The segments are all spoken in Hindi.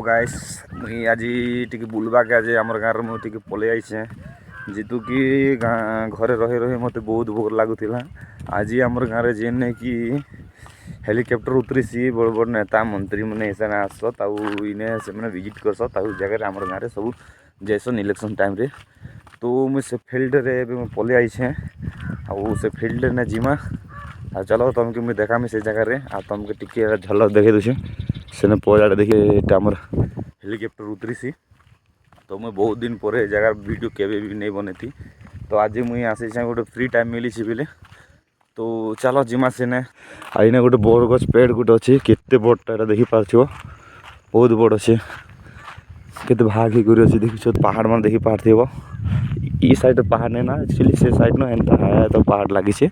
गाइस मुई आज टिके बुलवा के आज आम गाँव में टिके पलि आईचे जेतु कि घरे रही रही मत बहुत बोर लगुला। आज आम गाँव में जेने कि हेलिकप्टर उतरी सी बड़ बड़ नेता मंत्री मैंने आसत इने से विजिट करसत जगह आम गाँव में सब जैसन इलेक्शन टाइम रे तो मुझे फील्ड रे पलि आईचे से फील्ड ने जीमा आ चलो तुमके मुझे देखा से जगह रे आ तुमके टिके झलक देखे दूसरे से पौधा देखिए आमर हेलिकप्टर उतरी सी तो मुझे बहुत दिन पर जगह वीडियो केवे भी नहीं बनी थी तो आज मुझे आसी गोटे फ्री टाइम मिली बोले तो चलो जिमा सेने आईने गोटे बरगछ पेड़ गोटे अच्छे केते बड़ा देखी पार्थ बहुत बड़ अच्छे केते भाग ही अच्छे देखी पहाड़ मान देखी पार्थ ई साइड पहाड़ नहीं ना एक्चुअली से साइड ना एंता है तो पहाड़ लगी से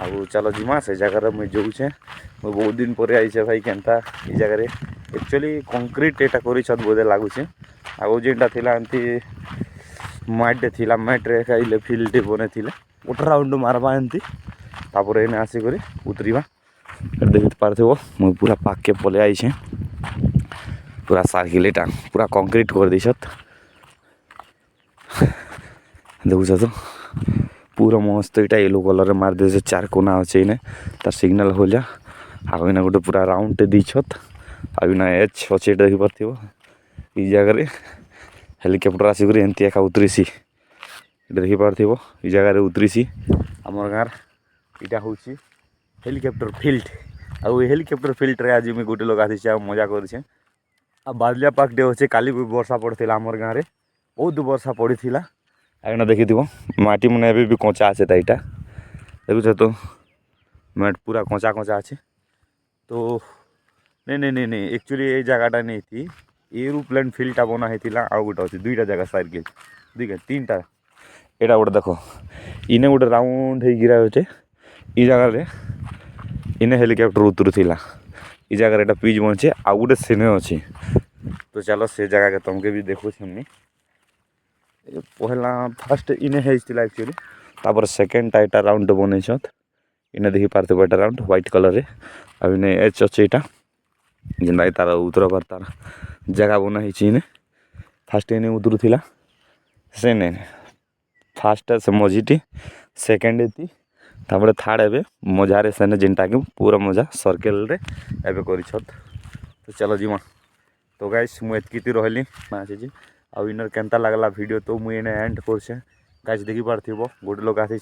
आउ चलो जिमा से जगह मुझे जाऊे बहुत दिन पर आईचे भाई केनता ई जगह एक्चुअली कंक्रीट एटा कर बोधे लगुचे आउ जेनटा थिला एमती मैट थिला मैट रे खाइले फील्ड बने थिले गोटे राउंड मारबा एमती तापर एने आसिक उतरवा देखी पार्थ्व मुझे पूरा पाके पलि आईचे पूरा सार्किल एटा पूरा कंक्रीट कर दीछत देखुछ तो पूरा मस्त यहाँ येलो कलर मार दे चार कोना अच्छे इने तार सिग्नल हो जा आगे गोटे पूरा राउंड दीछत आना एच अच्छे देखी पार्थ ई जगह हेलिकप्टर आसिक एमती एका उतरी सी देखी पार्थ ई जगह उतरी सी आम गाँव इटा हूँ हेलिकप्टर फील्ड आउ हेलिकप्टर फील्ड रे आज मुझे गोटे लोग आसी मजा करे बादलिया पाक डे अच्छे काली भी वर्षा पड़ता आम गाँव में बहुत वर्षा पड़ी आगे देखी माटी मैंने भी कंचा अच्छे यहाँ देखुच तो मैट पूरा कंचा कंचा अच्छे तो नहीं नहीं नहीं नहीं एक्चुअली ये जगहटा नहीं थी एरोप्लेन फील्डटा बना होता आउ गोटे अच्छे दुईटा जगह सार्किल दुईटा तीन टा यहाँ गोटे देख इने गोटे राउंड हो गिरा अच्छे ई जगह इने हेलिकप्टर उतरुला ई जगह एटा पिच बनचे आउ गोटे सेने अच्छे तो चलो से जगह के तुमके भी देखो हमने पहला फास्ट इने एक्चुअली तापर सेकेंड टाइटा राउंड बन इने देखी पार्थ एटा राउंड व्हाइट कलर रे आ इने एच अच्छे यहाँ जेनता तार उतर पार तार जगह बना इने फास्ट इने उतरुला से फास्ट से मझीटी सेकेंड थी तापर थार्ड एवं मजार सेने जेनटा कि पूरा मजा सर्केल रे एवं कर तो चलो जीमा तो गाइस मुझे रही आसी आउ इनर केनता लगला वीडियो तो मुझे एंड कर गाइस देखी पार्थ गोटे लोग आसी